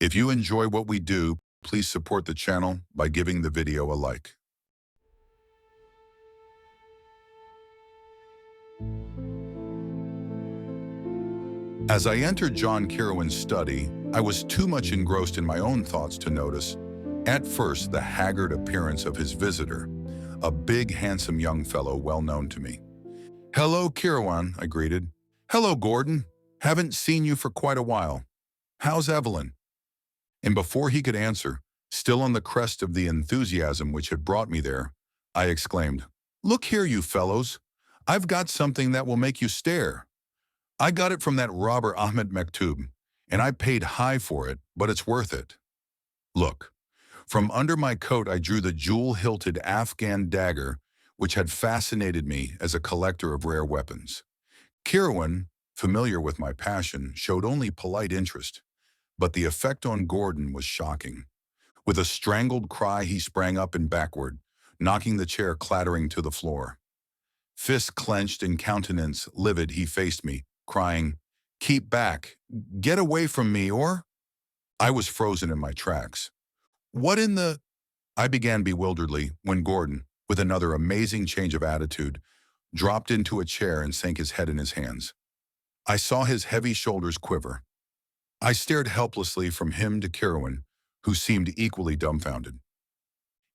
If you enjoy what we do, please support the channel by giving the video a like. As I entered John Kirowan's study, I was too much engrossed in my own thoughts to notice, at first, the haggard appearance of his visitor, a big, handsome young fellow well known to me. "Hello, Kirowan," I greeted. "Hello, Gordon. Haven't seen you for quite a while. How's Evelyn?" And before he could answer, still on the crest of the enthusiasm which had brought me there, I exclaimed, "Look here, you fellows. I've got something that will make you stare. I got it from that robber Ahmed Mektoub, and I paid high for it, but it's worth it. Look." From under my coat, I drew the jewel-hilted Afghan dagger which had fascinated me as a collector of rare weapons. Kirowan, familiar with my passion, showed only polite interest, but the effect on Gordon was shocking. With a strangled cry, he sprang up and backward, knocking the chair clattering to the floor. Fists clenched and countenance livid, he faced me, crying, "Keep back! Get away from me, or—" I was frozen in my tracks. "What in the—" I began bewilderedly when Gordon, with another amazing change of attitude, dropped into a chair and sank his head in his hands. I saw his heavy shoulders quiver. I stared helplessly from him to Kirowan, who seemed equally dumbfounded.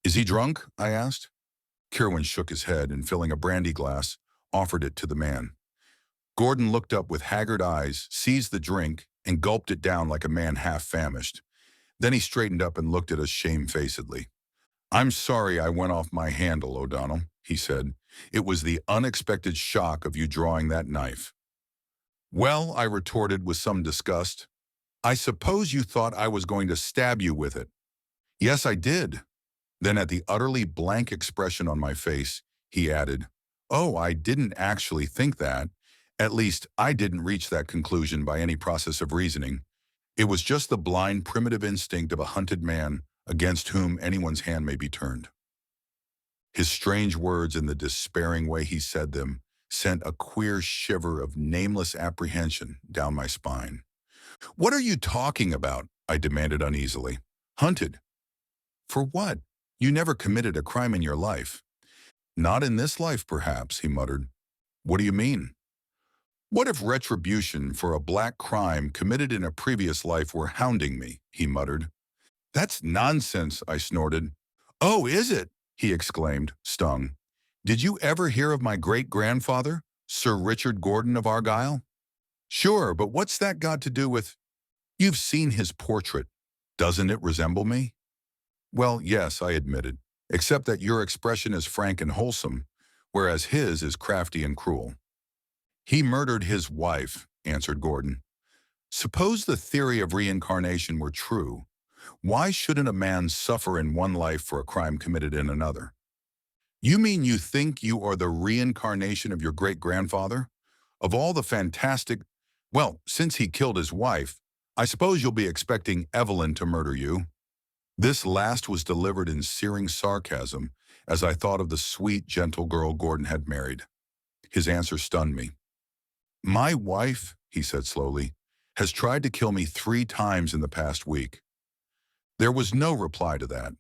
"Is he drunk?" I asked. Kirowan shook his head and, filling a brandy glass, offered it to the man. Gordon looked up with haggard eyes, seized the drink, and gulped it down like a man half-famished. Then he straightened up and looked at us shamefacedly. "I'm sorry I went off my handle, O'Donnell," he said. "It was the unexpected shock of you drawing that knife." "Well," I retorted with some disgust, "I suppose you thought I was going to stab you with it." "Yes, I did." Then at the utterly blank expression on my face, he added, "Oh, I didn't actually think that. At least, I didn't reach that conclusion by any process of reasoning. It was just the blind, primitive instinct of a hunted man against whom anyone's hand may be turned." His strange words and the despairing way he said them sent a queer shiver of nameless apprehension down my spine. "What are you talking about?" I demanded uneasily. "Hunted? For what? You never committed a crime in your life." "Not in this life, perhaps," he muttered. "What do you mean?" "What if retribution for a black crime committed in a previous life were hounding me?" he muttered. "That's nonsense," I snorted. "Oh, is it?" he exclaimed, stung. "Did you ever hear of my great-grandfather, Sir Richard Gordon of Argyll?" "Sure, but what's that got to do with—" "You've seen his portrait. Doesn't it resemble me?" "Well, yes," I admitted, "except that your expression is frank and wholesome, whereas his is crafty and cruel." "He murdered his wife," answered Gordon. "Suppose the theory of reincarnation were true. Why shouldn't a man suffer in one life for a crime committed in another?" "You mean you think you are the reincarnation of your great-grandfather? Of all the fantastic— Well, since he killed his wife, I suppose you'll be expecting Evelyn to murder you." This last was delivered in searing sarcasm as I thought of the sweet, gentle girl Gordon had married. His answer stunned me. "My wife," he said slowly, "has tried to kill me 3 times in the past week." There was no reply to that.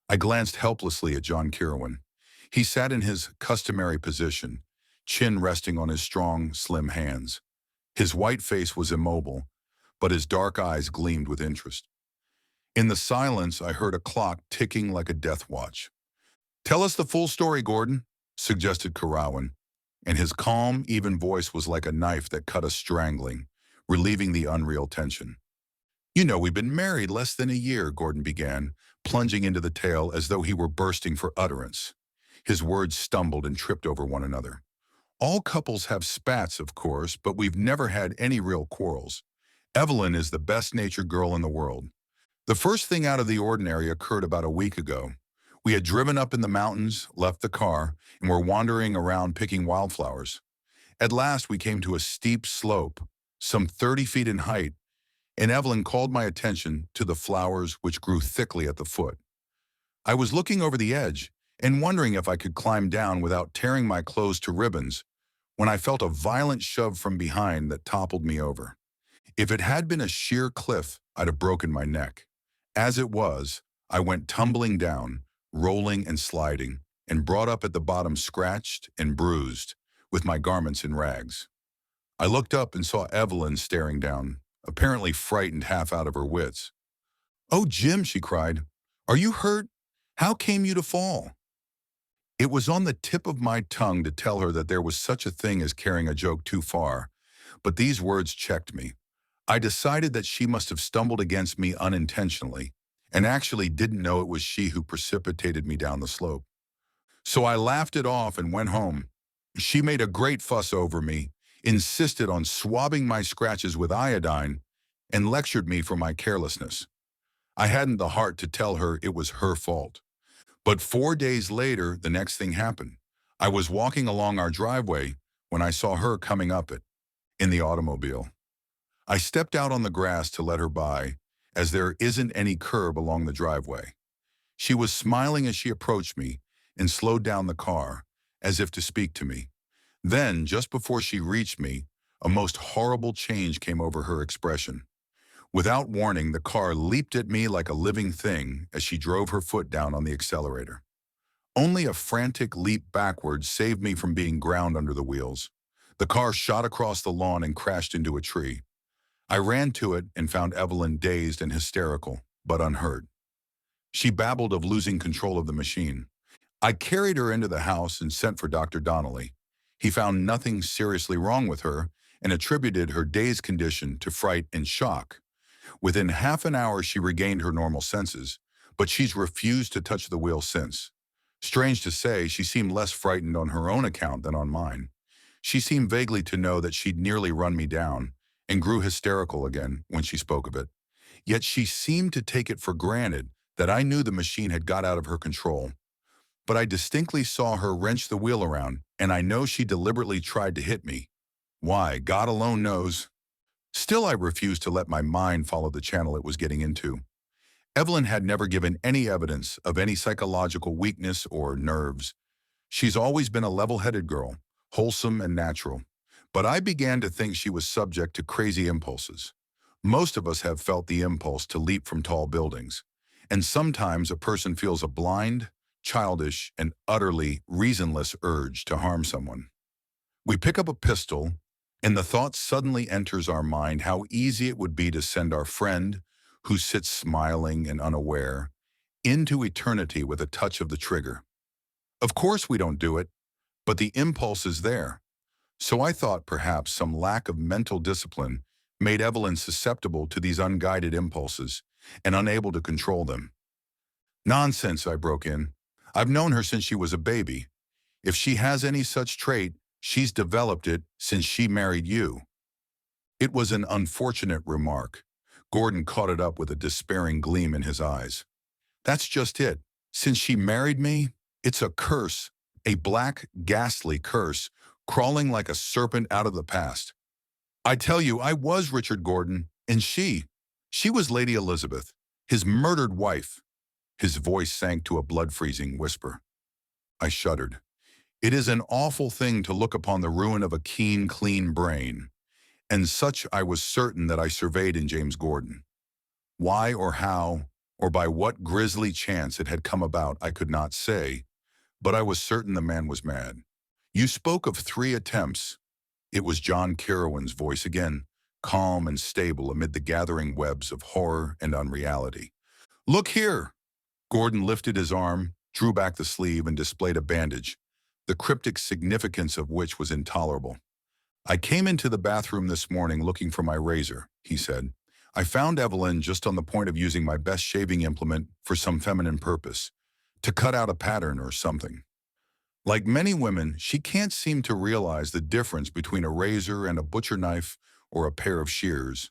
I glanced helplessly at John Kirowan. He sat in his customary position, chin resting on his strong, slim hands. His white face was immobile, but his dark eyes gleamed with interest. In the silence, I heard a clock ticking like a death watch. "Tell us the full story, Gordon," suggested Kirowan, and his calm, even voice was like a knife that cut us strangling, relieving the unreal tension. "You know, we've been married less than a year," Gordon began, plunging into the tale as though he were bursting for utterance. His words stumbled and tripped over one another. "All couples have spats, of course, but we've never had any real quarrels. Evelyn is the best-natured girl in the world. The first thing out of the ordinary occurred about a week ago. We had driven up in the mountains, left the car, and were wandering around picking wildflowers. At last we came to a steep slope, some 30 feet in height, and Evelyn called my attention to the flowers which grew thickly at the foot. I was looking over the edge and wondering if I could climb down without tearing my clothes to ribbons when I felt a violent shove from behind that toppled me over. If it had been a sheer cliff, I'd have broken my neck. As it was, I went tumbling down, rolling and sliding, and brought up at the bottom scratched and bruised, with my garments in rags. I looked up and saw Evelyn staring down, apparently frightened half out of her wits. "Oh, Jim," she cried, "are you hurt? How came you to fall?" It was on the tip of my tongue to tell her that there was such a thing as carrying a joke too far, but these words checked me. I decided that she must have stumbled against me unintentionally, and actually didn't know it was she who precipitated me down the slope. So I laughed it off and went home. She made a great fuss over me, insisted on swabbing my scratches with iodine, and lectured me for my carelessness. I hadn't the heart to tell her it was her fault. But 4 days later, the next thing happened. I was walking along our driveway when I saw her coming up it, in the automobile. I stepped out on the grass to let her by, as there isn't any curb along the driveway. She was smiling as she approached me and slowed down the car, as if to speak to me. Then, just before she reached me, a most horrible change came over her expression. Without warning, the car leaped at me like a living thing as she drove her foot down on the accelerator. Only a frantic leap backwards saved me from being ground under the wheels. The car shot across the lawn and crashed into a tree. I ran to it and found Evelyn dazed and hysterical, but unhurt. She babbled of losing control of the machine. I carried her into the house and sent for Dr. Donnelly. He found nothing seriously wrong with her and attributed her dazed condition to fright and shock. Within half an hour, she regained her normal senses, but she's refused to touch the wheel since. Strange to say, she seemed less frightened on her own account than on mine. She seemed vaguely to know that she'd nearly run me down, and grew hysterical again when she spoke of it. Yet she seemed to take it for granted that I knew the machine had got out of her control. But I distinctly saw her wrench the wheel around, and I know she deliberately tried to hit me. Why, God alone knows. Still, I refused to let my mind follow the channel it was getting into. Evelyn had never given any evidence of any psychological weakness or nerves. She's always been a level-headed girl, wholesome and natural. But I began to think she was subject to crazy impulses. Most of us have felt the impulse to leap from tall buildings. And sometimes a person feels a blind, childish, and utterly reasonless urge to harm someone. We pick up a pistol, and the thought suddenly enters our mind how easy it would be to send our friend, who sits smiling and unaware, into eternity with a touch of the trigger. Of course we don't do it, but the impulse is there. So I thought perhaps some lack of mental discipline made Evelyn susceptible to these unguided impulses and unable to control them. "Nonsense," I broke in. "I've known her since she was a baby. If she has any such trait, she's developed it since she married you." It was an unfortunate remark. Gordon caught it up with a despairing gleam in his eyes. "That's just it. Since she married me, it's a curse, a black, ghastly curse, crawling like a serpent out of the past. I tell you, I was Richard Gordon, and she was Lady Elizabeth, his murdered wife." His voice sank to a blood-freezing whisper. I shuddered. It is an awful thing to look upon the ruin of a keen, clean brain, and such I was certain that I surveyed in James Gordon. Why or how, or by what grisly chance it had come about, I could not say, but I was certain the man was mad. "You spoke of 3 attempts. It was John Kirowan's voice again, calm and stable amid the gathering webs of horror and unreality. "Look here!" Gordon lifted his arm, drew back the sleeve, and displayed a bandage, the cryptic significance of which was intolerable. "I came into the bathroom this morning looking for my razor," he said. "I found Evelyn just on the point of using my best shaving implement for some feminine purpose, to cut out a pattern or something. Like many women, she can't seem to realize the difference between a razor and a butcher knife or a pair of shears.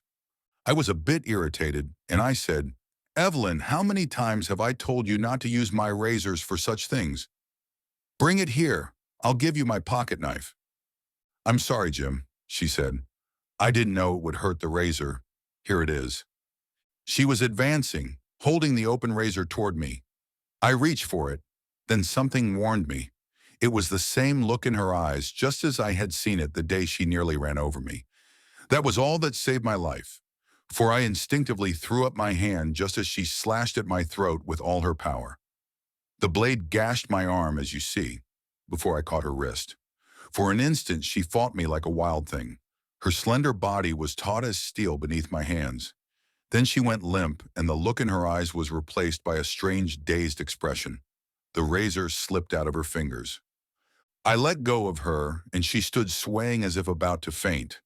I was a bit irritated, and I said, 'Evelyn, how many times have I told you not to use my razors for such things? Bring it here. I'll give you my pocket knife.' 'I'm sorry, Jim,' she said. 'I didn't know it would hurt the razor. Here it is.' She was advancing, holding the open razor toward me. I reached for it. Then something warned me. It was the same look in her eyes, just as I had seen it the day she nearly ran over me. That was all that saved my life, for I instinctively threw up my hand just as she slashed at my throat with all her power. The blade gashed my arm, as you see, before I caught her wrist. For an instant, she fought me like a wild thing. Her slender body was taut as steel beneath my hands. Then she went limp, and the look in her eyes was replaced by a strange, dazed expression. The razor slipped out of her fingers. I let go of her, and she stood swaying as if about to faint.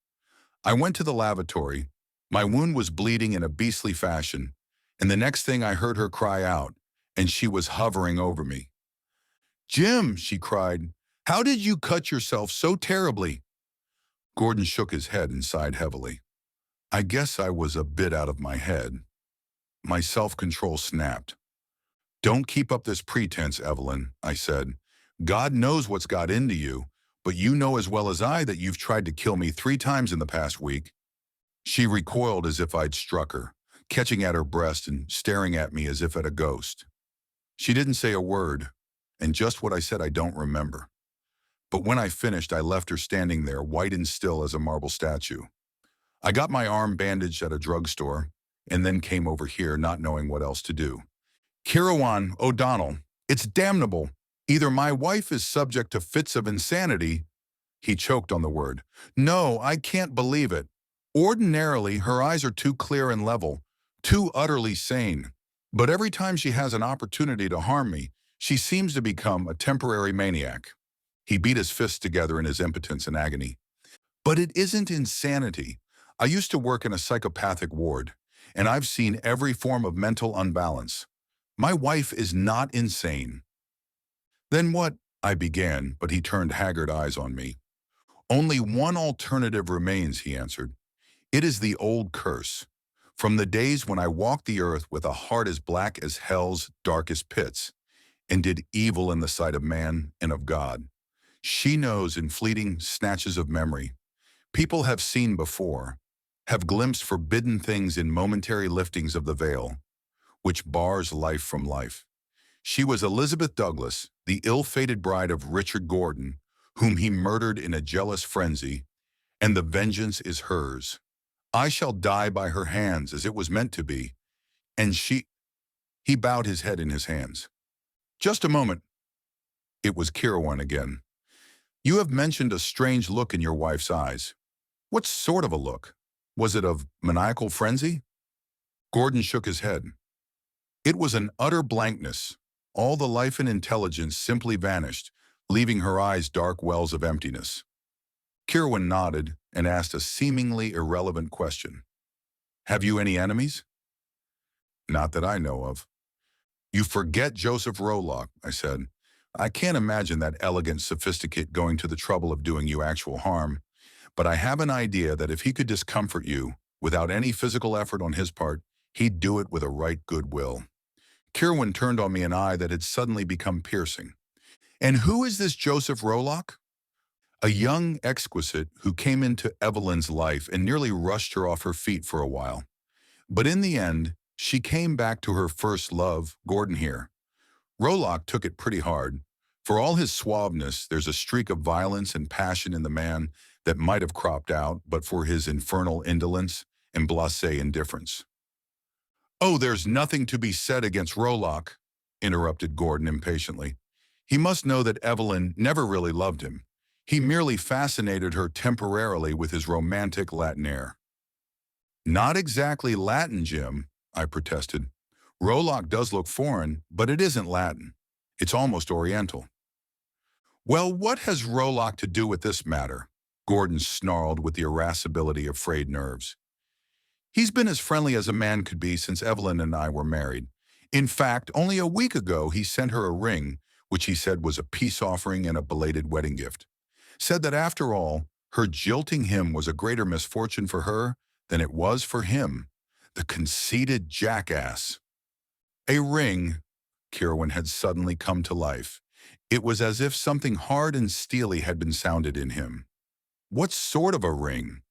I went to the lavatory. My wound was bleeding in a beastly fashion, and the next thing I heard her cry out, and she was hovering over me. "Jim," she cried, "how did you cut yourself so terribly?" Gordon shook his head and sighed heavily. I guess I was a bit out of my head. My self-control snapped. "Don't keep up this pretense, Evelyn," I said. "God knows what's got into you, but you know as well as I that you've tried to kill me 3 times in the past week." She recoiled as if I'd struck her, catching at her breast and staring at me as if at a ghost. She didn't say a word, and just what I said I don't remember. But when I finished, I left her standing there, white and still as a marble statue. I got my arm bandaged at a drugstore, and then came over here not knowing what else to do. "Kirowan, O'Donnell, it's damnable. Either my wife is subject to fits of insanity." He choked on the word. "No, I can't believe it. Ordinarily, her eyes are too clear and level, too utterly sane. But every time she has an opportunity to harm me, she seems to become a temporary maniac." He beat his fists together in his impotence and agony. "But it isn't insanity. I used to work in a psychopathic ward, and I've seen every form of mental unbalance. My wife is not insane." "Then what?" I began, but he turned haggard eyes on me. "Only one alternative remains," he answered. "It is the old curse. From the days when I walked the earth with a heart as black as hell's darkest pits, and did evil in the sight of man and of God. She knows in fleeting snatches of memory. People have seen before, have glimpsed forbidden things in momentary liftings of the veil, which bars life from life. She was Elizabeth Douglas, the ill-fated bride of Richard Gordon, whom he murdered in a jealous frenzy, and the vengeance is hers. I shall die by her hands as it was meant to be, and she—" He bowed his head in his hands. "Just a moment." It was Kirowan again. "You have mentioned a strange look in your wife's eyes. What sort of a look? Was it of maniacal frenzy?" Gordon shook his head. "It was an utter blankness. All the life and intelligence simply vanished, leaving her eyes dark wells of emptiness." Kirowan nodded and asked a seemingly irrelevant question. "Have you any enemies?" "Not that I know of." "You forget Joseph Rolock," I said. "I can't imagine that elegant sophisticate going to the trouble of doing you actual harm, but I have an idea that if he could discomfort you, without any physical effort on his part, he'd do it with a right good will." Kirowan turned on me an eye that had suddenly become piercing. "And who is this Joseph Rolock?" "A young exquisite who came into Evelyn's life and nearly rushed her off her feet for a while. But in the end, she came back to her first love, Gordon here. Rolock took it pretty hard. For all his suaveness, there's a streak of violence and passion in the man that might have cropped out but for his infernal indolence and blasé indifference." "Oh, there's nothing to be said against Rolock," interrupted Gordon impatiently. "He must know that Evelyn never really loved him. He merely fascinated her temporarily with his romantic Latin air." "Not exactly Latin, Jim," I protested. "Rolock does look foreign, but it isn't Latin. It's almost Oriental." "Well, what has Rolock to do with this matter?" Gordon snarled with the irascibility of frayed nerves. "He's been as friendly as a man could be since Evelyn and I were married. In fact, only a week ago he sent her a ring, which he said was a peace offering and a belated wedding gift. Said that after all, her jilting him was a greater misfortune for her than it was for him. The conceited jackass." A ring. Kirowan had suddenly come to life. It was as if something hard and steely had been sounded in him. "What sort of a ring?"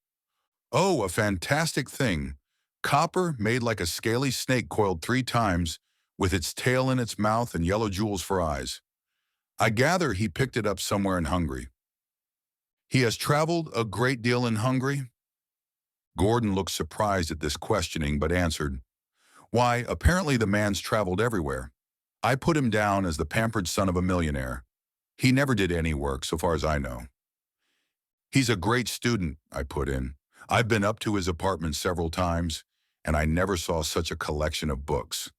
"Oh, a fantastic thing. Copper, made like a scaly snake coiled 3 times, with its tail in its mouth and yellow jewels for eyes. I gather he picked it up somewhere in Hungary." "He has traveled a great deal in Hungary?" Gordon looked surprised at this questioning but answered, "Why, apparently the man's traveled everywhere. I put him down as the pampered son of a millionaire. He never did any work, so far as I know." "He's a great student," I put in. "I've been up to his apartment several times, and I never saw such a collection of books."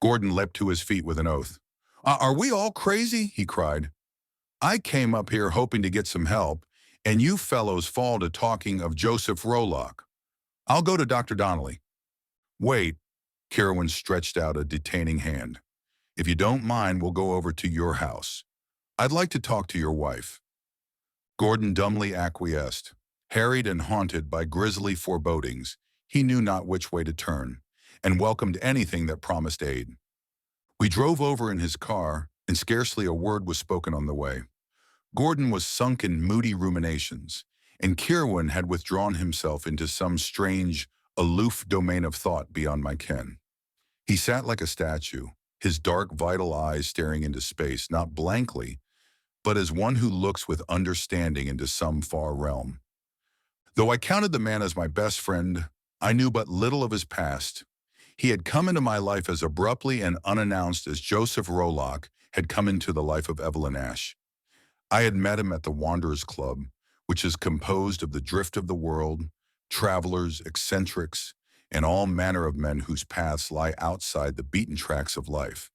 Gordon leapt to his feet with an oath. Are we all crazy?" he cried. "I came up here hoping to get some help, and you fellows fall to talking of Joseph Rolock. I'll go to Dr. Donnelly." "Wait," Kirowan stretched out a detaining hand. "If you don't mind, we'll go over to your house. I'd like to talk to your wife." Gordon dumbly acquiesced. Harried and haunted by grisly forebodings, he knew not which way to turn, and welcomed anything that promised aid. We drove over in his car, and scarcely a word was spoken on the way. Gordon was sunk in moody ruminations, and Kirowan had withdrawn himself into some strange, aloof domain of thought beyond my ken. He sat like a statue, his dark, vital eyes staring into space, not blankly, but as one who looks with understanding into some far realm. Though I counted the man as my best friend, I knew but little of his past. He had come into my life as abruptly and unannounced as Joseph Rolock had come into the life of Evelyn Ash. I had met him at the Wanderers Club, which is composed of the drift of the world, travelers, eccentrics, and all manner of men whose paths lie outside the beaten tracks of life.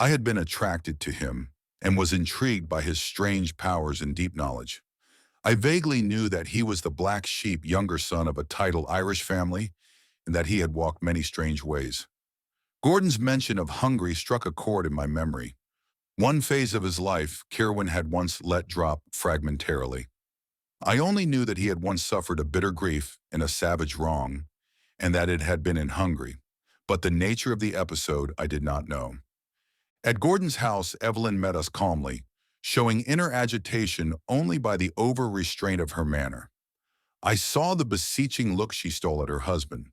I had been attracted to him and was intrigued by his strange powers and deep knowledge. I vaguely knew that he was the black sheep younger son of a titled Irish family and that he had walked many strange ways. Gordon's mention of Hungary struck a chord in my memory. One phase of his life Kirowan had once let drop fragmentarily. I only knew that he had once suffered a bitter grief and a savage wrong, and that it had been in Hungary, but the nature of the episode I did not know. At Gordon's house, Evelyn met us calmly, showing inner agitation only by the over-restraint of her manner. I saw the beseeching look she stole at her husband.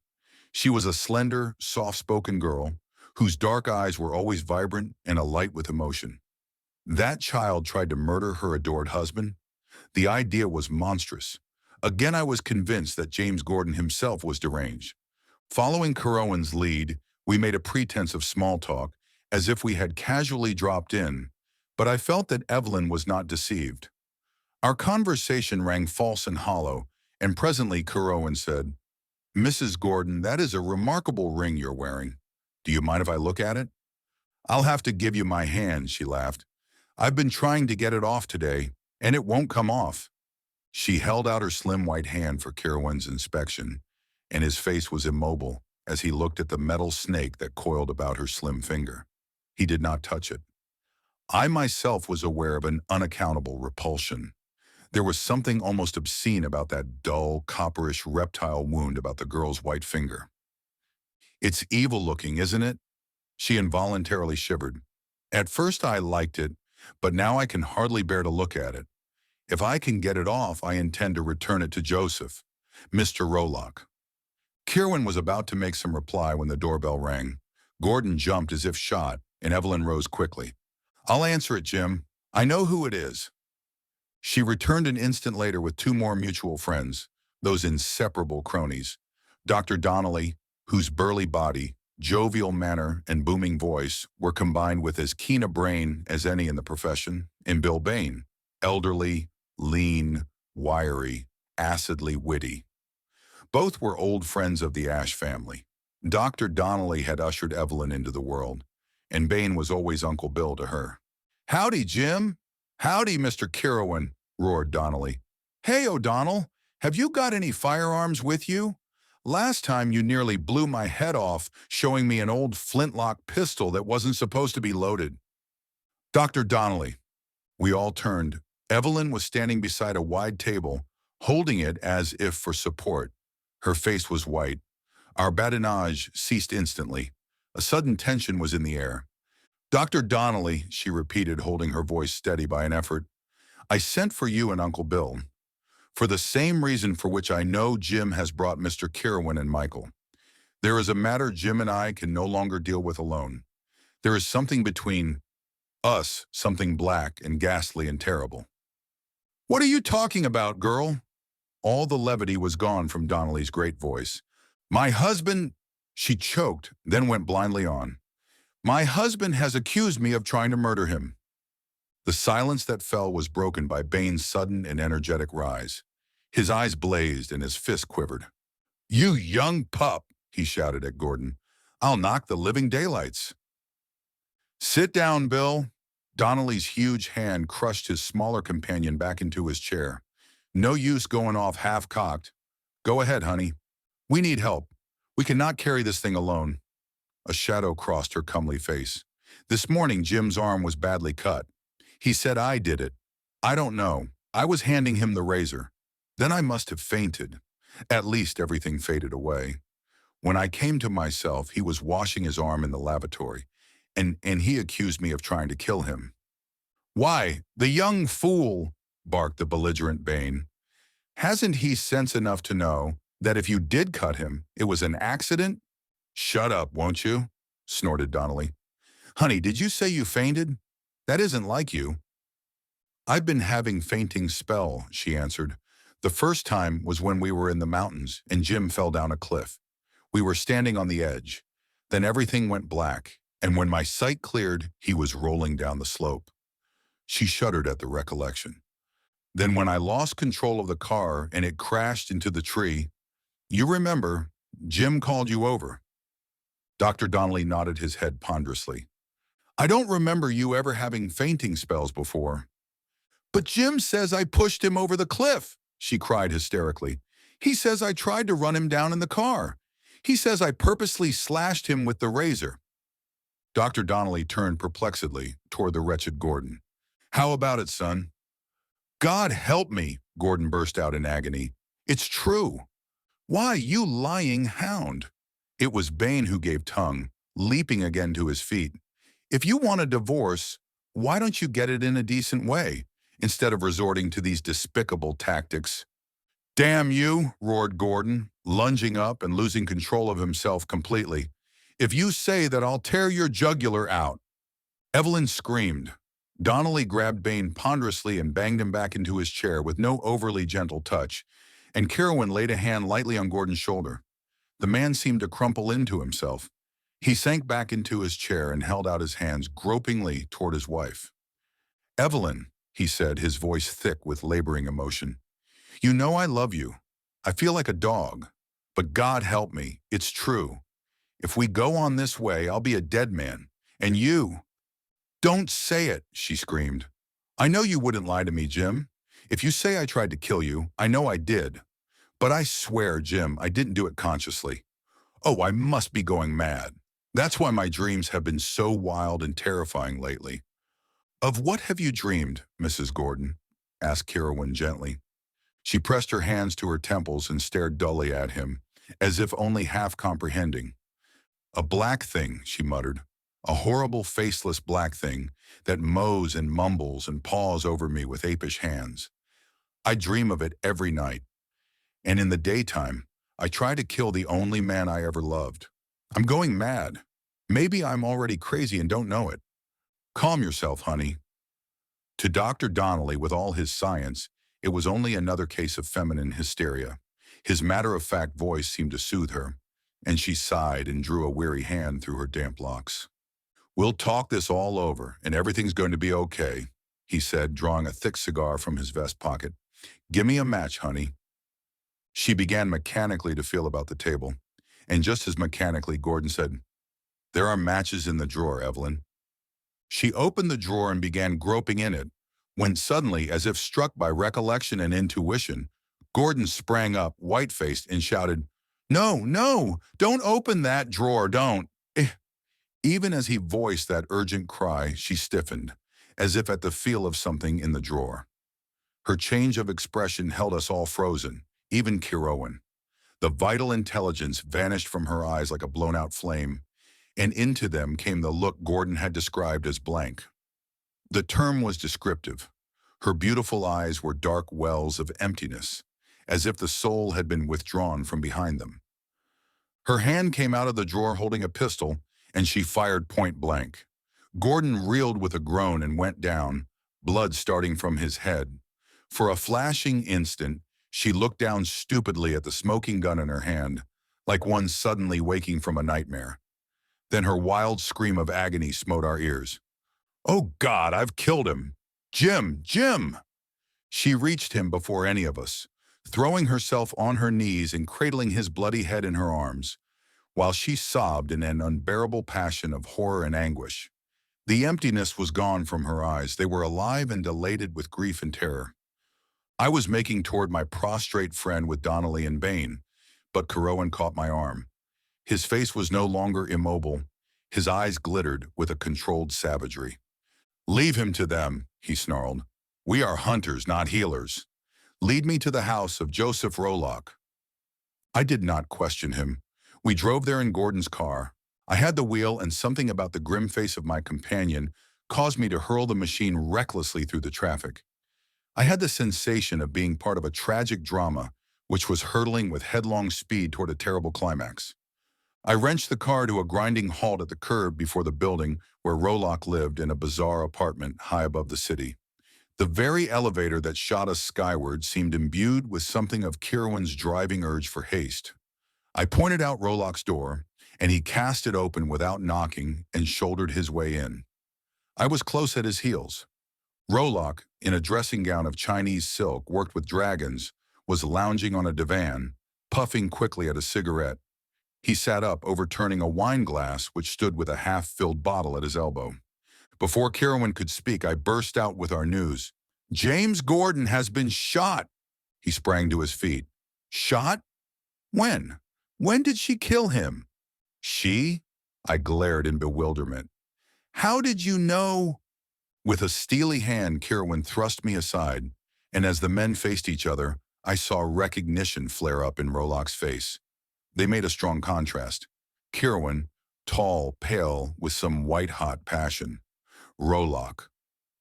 She was a slender, soft-spoken girl, whose dark eyes were always vibrant and alight with emotion. That child tried to murder her adored husband? The idea was monstrous. Again, I was convinced that James Gordon himself was deranged. Following Kirowan's lead, we made a pretense of small talk, as if we had casually dropped in, but I felt that Evelyn was not deceived. Our conversation rang false and hollow, and presently Kirowan said, "Mrs. Gordon, that is a remarkable ring you're wearing. Do you mind if I look at it?" "I'll have to give you my hand," she laughed. "I've been trying to get it off today, and it won't come off." She held out her slim white hand for Kirowan's inspection, and his face was immobile as he looked at the metal snake that coiled about her slim finger. He did not touch it. I myself was aware of an unaccountable repulsion. There was something almost obscene about that dull, copperish reptile wound about the girl's white finger. "It's evil-looking, isn't it?" She involuntarily shivered. "At first I liked it, but now I can hardly bear to look at it. If I can get it off, I intend to return it to Joseph, Mr. Rolock." Kirowan was about to make some reply when the doorbell rang. Gordon jumped as if shot, and Evelyn rose quickly. "I'll answer it, Jim. I know who it is." She returned an instant later with two more mutual friends, those inseparable cronies. Dr. Donnelly, whose burly body, jovial manner, and booming voice were combined with as keen a brain as any in the profession, and Bill Bain, elderly, lean, wiry, acidly witty. Both were old friends of the Ash family. Dr. Donnelly had ushered Evelyn into the world, and Bain was always Uncle Bill to her. "Howdy, Jim." "Howdy, Mr. Kirowan," roared Donnelly. "Hey, O'Donnell, have you got any firearms with you? Last time you nearly blew my head off showing me an old flintlock pistol that wasn't supposed to be loaded." "Dr. Donnelly." We all turned. Evelyn was standing beside a wide table, holding it as if for support. Her face was white. Our badinage ceased instantly. A sudden tension was in the air. "Dr. Donnelly," she repeated, holding her voice steady by an effort, "I sent for you and Uncle Bill for the same reason for which I know Jim has brought Mr. Kirowan and Michael. There is a matter Jim and I can no longer deal with alone. There is something between us, something black and ghastly and terrible." "What are you talking about, girl?" All the levity was gone from Donnelly's great voice. My husband, she choked, then went blindly on. My husband has accused me of trying to murder him. The silence that fell was broken by Bain's sudden and energetic rise. His eyes blazed and his fist quivered. You young pup, he shouted at Gordon. I'll knock the living daylights. Sit down, Bill. Donnelly's huge hand crushed his smaller companion back into his chair. No use going off half-cocked. Go ahead, honey. We need help. We cannot carry this thing alone. A shadow crossed her comely face. This morning, Jim's arm was badly cut. He said I did it. I don't know. I was handing him the razor. Then I must have fainted. At least everything faded away. When I came to myself, he was washing his arm in the lavatory, and he accused me of trying to kill him. Why, the young fool, barked the belligerent Bain. Hasn't he sense enough to know that if you did cut him, it was an accident? Shut up, won't you? Snorted Donnelly. Honey, did you say you fainted? That isn't like you. I've been having fainting spell, she answered. The first time was when we were in the mountains and Jim fell down a cliff. We were standing on the edge. Then everything went black, and when my sight cleared, he was rolling down the slope. She shuddered at the recollection. Then when I lost control of the car and it crashed into the tree, you remember, Jim called you over. Dr. Donnelly nodded his head ponderously. I don't remember you ever having fainting spells before. But Jim says I pushed him over the cliff, she cried hysterically. He says I tried to run him down in the car. He says I purposely slashed him with the razor. Dr. Donnelly turned perplexedly toward the wretched Gordon. How about it, son? God help me, Gordon burst out in agony. It's true. Why, you lying hound. It was Bain who gave tongue, leaping again to his feet. If you want a divorce, why don't you get it in a decent way, instead of resorting to these despicable tactics? Damn you, roared Gordon, lunging up and losing control of himself completely. If you say that, I'll tear your jugular out. Evelyn screamed. Donnelly grabbed Bain ponderously and banged him back into his chair with no overly gentle touch, and Kirowan laid a hand lightly on Gordon's shoulder. The man seemed to crumple into himself. He sank back into his chair and held out his hands gropingly toward his wife. Evelyn, he said, his voice thick with laboring emotion. You know I love you. I feel like a dog. But God help me, it's true. If we go on this way, I'll be a dead man. And you... Don't say it, she screamed. I know you wouldn't lie to me, Jim. If you say I tried to kill you, I know I did. But I swear, Jim, I didn't do it consciously. Oh, I must be going mad. That's why my dreams have been so wild and terrifying lately. Of what have you dreamed, Mrs. Gordon? Asked Kirowan gently. She pressed her hands to her temples and stared dully at him, as if only half comprehending. A black thing, she muttered. A horrible, faceless black thing that mows and mumbles and paws over me with apish hands. I dream of it every night. And in the daytime, I try to kill the only man I ever loved. I'm going mad. Maybe I'm already crazy and don't know it. Calm yourself, honey. To Dr. Donnelly, with all his science, it was only another case of feminine hysteria. His matter-of-fact voice seemed to soothe her, and she sighed and drew a weary hand through her damp locks. We'll talk this all over, and everything's going to be okay, he said, drawing a thick cigar from his vest pocket. Give me a match, honey. She began mechanically to feel about the table, and just as mechanically, Gordon said, There are matches in the drawer, Evelyn. She opened the drawer and began groping in it, when suddenly, as if struck by recollection and intuition, Gordon sprang up, white-faced, and shouted, No, no, don't open that drawer, don't. Even as he voiced that urgent cry, she stiffened, as if at the feel of something in the drawer. Her change of expression held us all frozen, even Kirowan. The vital intelligence vanished from her eyes like a blown-out flame, and into them came the look Gordon had described as blank. The term was descriptive. Her beautiful eyes were dark wells of emptiness, as if the soul had been withdrawn from behind them. Her hand came out of the drawer holding a pistol, and she fired point blank. Gordon reeled with a groan and went down, blood starting from his head. For a flashing instant, She looked down stupidly at the smoking gun in her hand, like one suddenly waking from a nightmare. Then her wild scream of agony smote our ears. "Oh God, I've killed him! Jim! Jim!" She reached him before any of us, throwing herself on her knees and cradling his bloody head in her arms, while she sobbed in an unbearable passion of horror and anguish. The emptiness was gone from her eyes. They were alive and dilated with grief and terror. I was making toward my prostrate friend with Donnelly and Bain, but Kirowan caught my arm. His face was no longer immobile. His eyes glittered with a controlled savagery. "Leave him to them," he snarled. "We are hunters, not healers. Lead me to the house of Joseph Rolock." I did not question him. We drove there in Gordon's car. I had the wheel, and something about the grim face of my companion caused me to hurl the machine recklessly through the traffic. I had the sensation of being part of a tragic drama which was hurtling with headlong speed toward a terrible climax. I wrenched the car to a grinding halt at the curb before the building where Rolock lived, in a bizarre apartment high above the city. The very elevator that shot us skyward seemed imbued with something of Kirowan's driving urge for haste. I pointed out Rolock's door, and he cast it open without knocking and shouldered his way in. I was close at his heels. Rolock, in a dressing gown of Chinese silk worked with dragons, was lounging on a divan, puffing quickly at a cigarette. He sat up, overturning a wine glass which stood with a half-filled bottle at his elbow. Before Kirowan could speak, I burst out with our news. "James Gordon has been shot!" He sprang to his feet. "Shot? When? When did she kill him?" "She?" I glared in bewilderment. "How did you know?" With a steely hand, Kirowan thrust me aside, and as the men faced each other, I saw recognition flare up in Rolock's face. They made a strong contrast. Kirowan, tall, pale, with some white-hot passion. Rolock,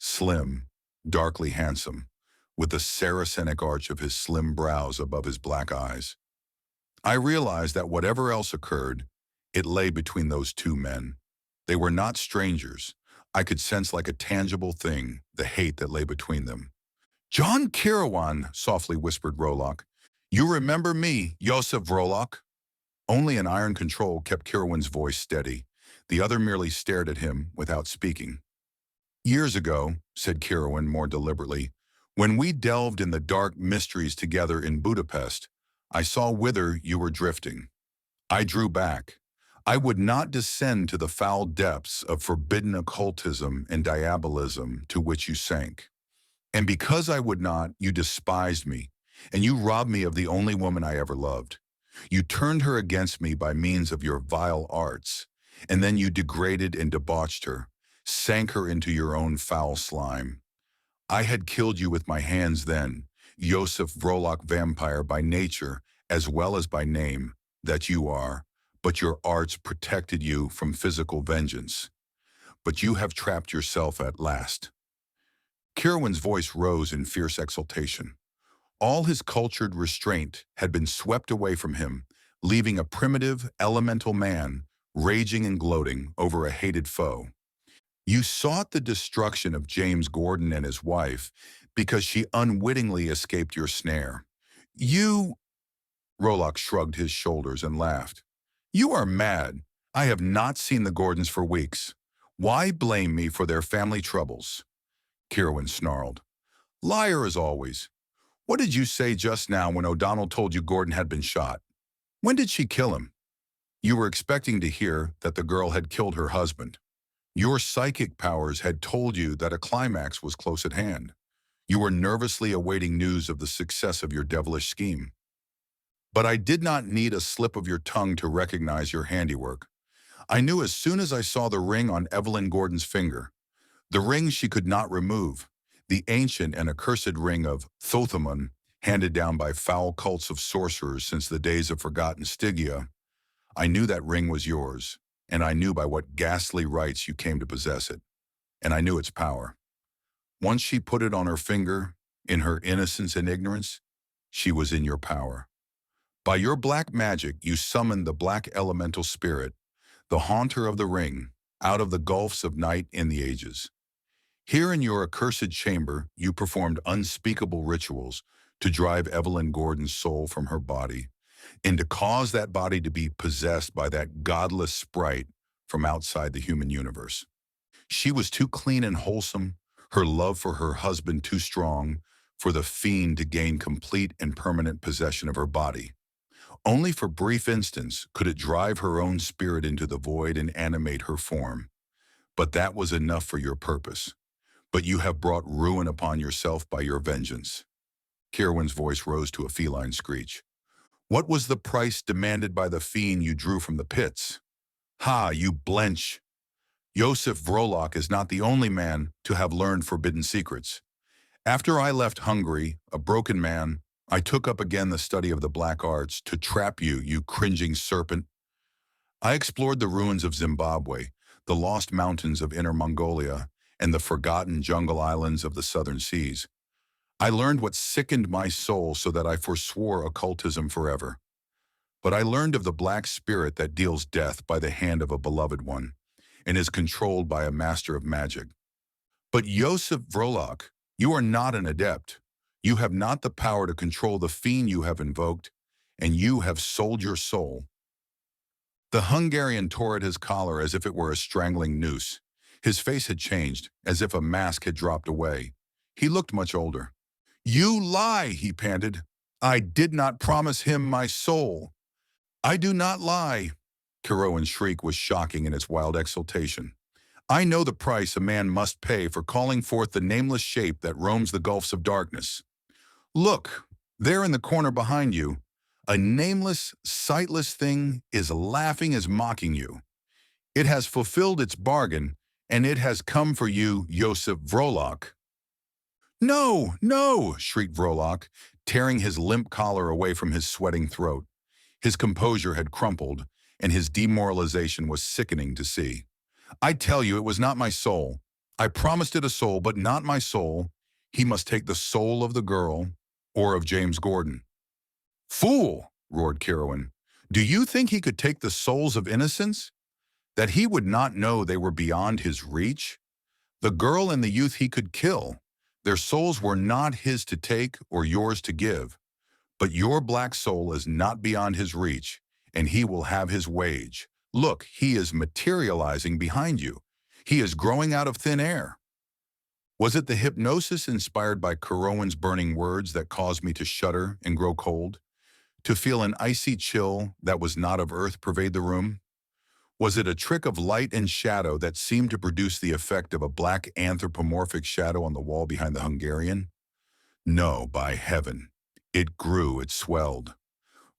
slim, darkly handsome, with the Saracenic arch of his slim brows above his black eyes. I realized that whatever else occurred, it lay between those two men. They were not strangers. I could sense like a tangible thing the hate that lay between them. "John Kirowan," softly whispered Rolock. "You remember me, Joseph Rolock?" Only an iron control kept Kirowan's voice steady. The other merely stared at him without speaking. "Years ago," said Kirowan more deliberately, "when we delved in the dark mysteries together in Budapest, I saw whither you were drifting. I drew back. I would not descend to the foul depths of forbidden occultism and diabolism to which you sank. And because I would not, you despised me, and you robbed me of the only woman I ever loved. You turned her against me by means of your vile arts, and then you degraded and debauched her, sank her into your own foul slime. I had killed you with my hands then, Joseph Vrolak, vampire by nature as well as by name, that you are, but your arts protected you from physical vengeance. But you have trapped yourself at last." Kirowan's voice rose in fierce exultation. All his cultured restraint had been swept away from him, leaving a primitive, elemental man raging and gloating over a hated foe. "You sought the destruction of James Gordon and his wife because she unwittingly escaped your snare. You—" Rolock shrugged his shoulders and laughed. "You are mad. I have not seen the Gordons for weeks. Why blame me for their family troubles?" Kirowan snarled. "Liar as always. What did you say just now when O'Donnell told you Gordon had been shot? When did she kill him? You were expecting to hear that the girl had killed her husband. Your psychic powers had told you that a climax was close at hand. You were nervously awaiting news of the success of your devilish scheme. But I did not need a slip of your tongue to recognize your handiwork. I knew as soon as I saw the ring on Evelyn Gordon's finger, the ring she could not remove, the ancient and accursed ring of Thothemon, handed down by foul cults of sorcerers since the days of forgotten Stygia. I knew that ring was yours, and I knew by what ghastly rights you came to possess it, and I knew its power. Once she put it on her finger, in her innocence and ignorance, she was in your power. By your black magic, you summoned the black elemental spirit, the haunter of the ring, out of the gulfs of night in the ages. Here in your accursed chamber, you performed unspeakable rituals, to drive Evelyn Gordon's soul from her body, and to cause that body to be possessed by that godless sprite from outside the human universe. She was too clean and wholesome, her love for her husband too strong, for the fiend to gain complete and permanent possession of her body. Only for brief instants could it drive her own spirit into the void and animate her form. But that was enough for your purpose. But you have brought ruin upon yourself by your vengeance. Kirowan's voice rose to a feline screech. What was the price demanded by the fiend you drew from the pits? Ha, you blench! Josef Vrolak is not the only man to have learned forbidden secrets. After I left Hungary, a broken man, I took up again the study of the black arts to trap you, you cringing serpent. I explored the ruins of Zimbabwe, the lost mountains of Inner Mongolia, and the forgotten jungle islands of the southern seas. I learned what sickened my soul so that I forswore occultism forever. But I learned of the black spirit that deals death by the hand of a beloved one, and is controlled by a master of magic. But Josef Vrolak, you are not an adept. You have not the power to control the fiend you have invoked, and you have sold your soul. The Hungarian tore at his collar as if it were a strangling noose. His face had changed, as if a mask had dropped away. He looked much older. You lie, he panted. I did not promise him my soul. I do not lie. Kirowan's shriek was shocking in its wild exultation. I know the price a man must pay for calling forth the nameless shape that roams the gulfs of darkness. Look, there in the corner behind you, a nameless, sightless thing is laughing as mocking you. It has fulfilled its bargain, and it has come for you, Josef Vrolak. No, no, shrieked Vrolak, tearing his limp collar away from his sweating throat. His composure had crumpled, and his demoralization was sickening to see. I tell you, it was not my soul. I promised it a soul, but not my soul. He must take the soul of the girl, or of James Gordon. Fool, roared Kirowan. Do you think he could take the souls of innocents? That he would not know they were beyond his reach? The girl and the youth he could kill. Their souls were not his to take or yours to give. But your black soul is not beyond his reach, and he will have his wage. Look, he is materializing behind you. He is growing out of thin air. Was it the hypnosis inspired by Kirowan's burning words that caused me to shudder and grow cold? To feel an icy chill that was not of earth pervade the room? Was it a trick of light and shadow that seemed to produce the effect of a black anthropomorphic shadow on the wall behind the Hungarian? No, by heaven. It grew, it swelled.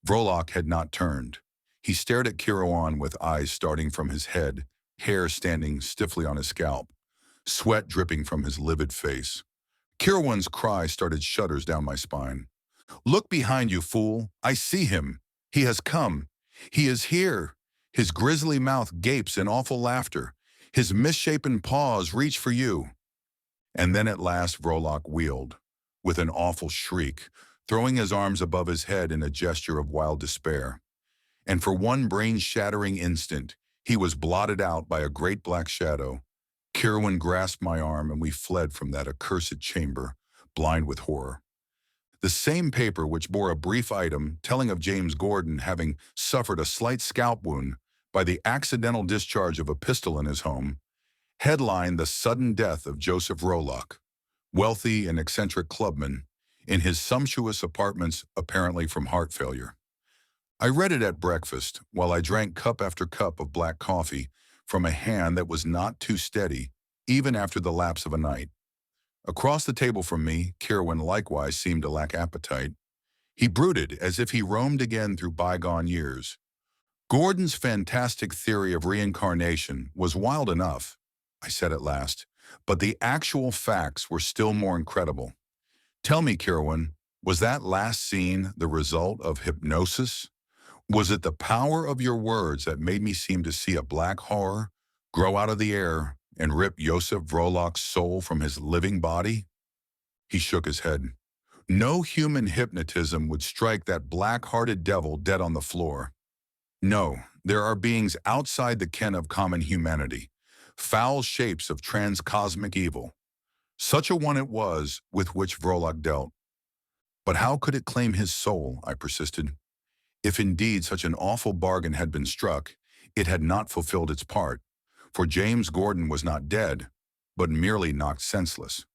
Vrolak had not turned. He stared at Kirowan with eyes starting from his head, hair standing stiffly on his scalp, sweat dripping from his livid face. Kirowan's cry started shudders down my spine. Look behind you, fool. I see him. He has come. He is here. His grisly mouth gapes in awful laughter. His misshapen paws reach for you. And then at last Vrolak wheeled, with an awful shriek, throwing his arms above his head in a gesture of wild despair. And for one brain-shattering instant, he was blotted out by a great black shadow. Kirowan grasped my arm and we fled from that accursed chamber, blind with horror. The same paper which bore a brief item telling of James Gordon having suffered a slight scalp wound by the accidental discharge of a pistol in his home, headlined the sudden death of Joseph Vrolak, wealthy and eccentric clubman, in his sumptuous apartments apparently from heart failure. I read it at breakfast while I drank cup after cup of black coffee from a hand that was not too steady, even after the lapse of a night. Across the table from me, Kirowan likewise seemed to lack appetite. He brooded as if he roamed again through bygone years. Gordon's fantastic theory of reincarnation was wild enough, I said at last, but the actual facts were still more incredible. Tell me, Kirowan, was that last scene the result of hypnosis? Was it the power of your words that made me seem to see a black horror grow out of the air and rip Josef Vrolak's soul from his living body? He shook his head. No human hypnotism would strike that black-hearted devil dead on the floor. No, there are beings outside the ken of common humanity, foul shapes of transcosmic evil. Such a one it was with which Vrolak dealt. But how could it claim his soul, I persisted. If indeed such an awful bargain had been struck, it had not fulfilled its part, for James Gordon was not dead, but merely knocked senseless.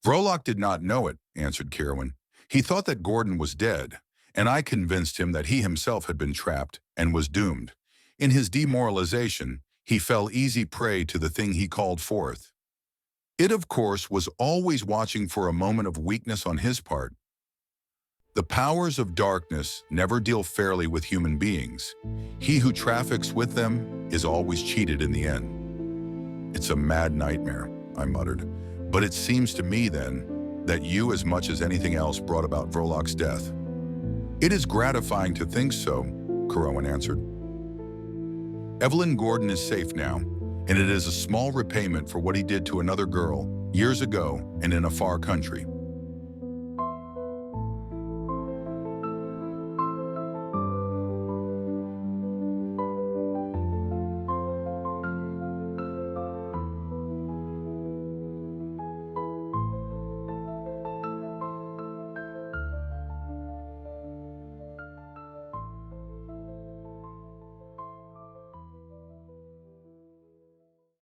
Vrolok did not know it, answered Kirowan. He thought that Gordon was dead, and I convinced him that he himself had been trapped and was doomed. In his demoralization, he fell easy prey to the thing he called forth. It, of course, was always watching for a moment of weakness on his part. The powers of darkness never deal fairly with human beings. He who traffics with them is always cheated in the end. It's a mad nightmare, I muttered. But it seems to me, then, that you, as much as anything else, brought about Vrolok's death. It is gratifying to think so, Kirowan answered. Evelyn Gordon is safe now, and it is a small repayment for what he did to another girl years ago and in a far country.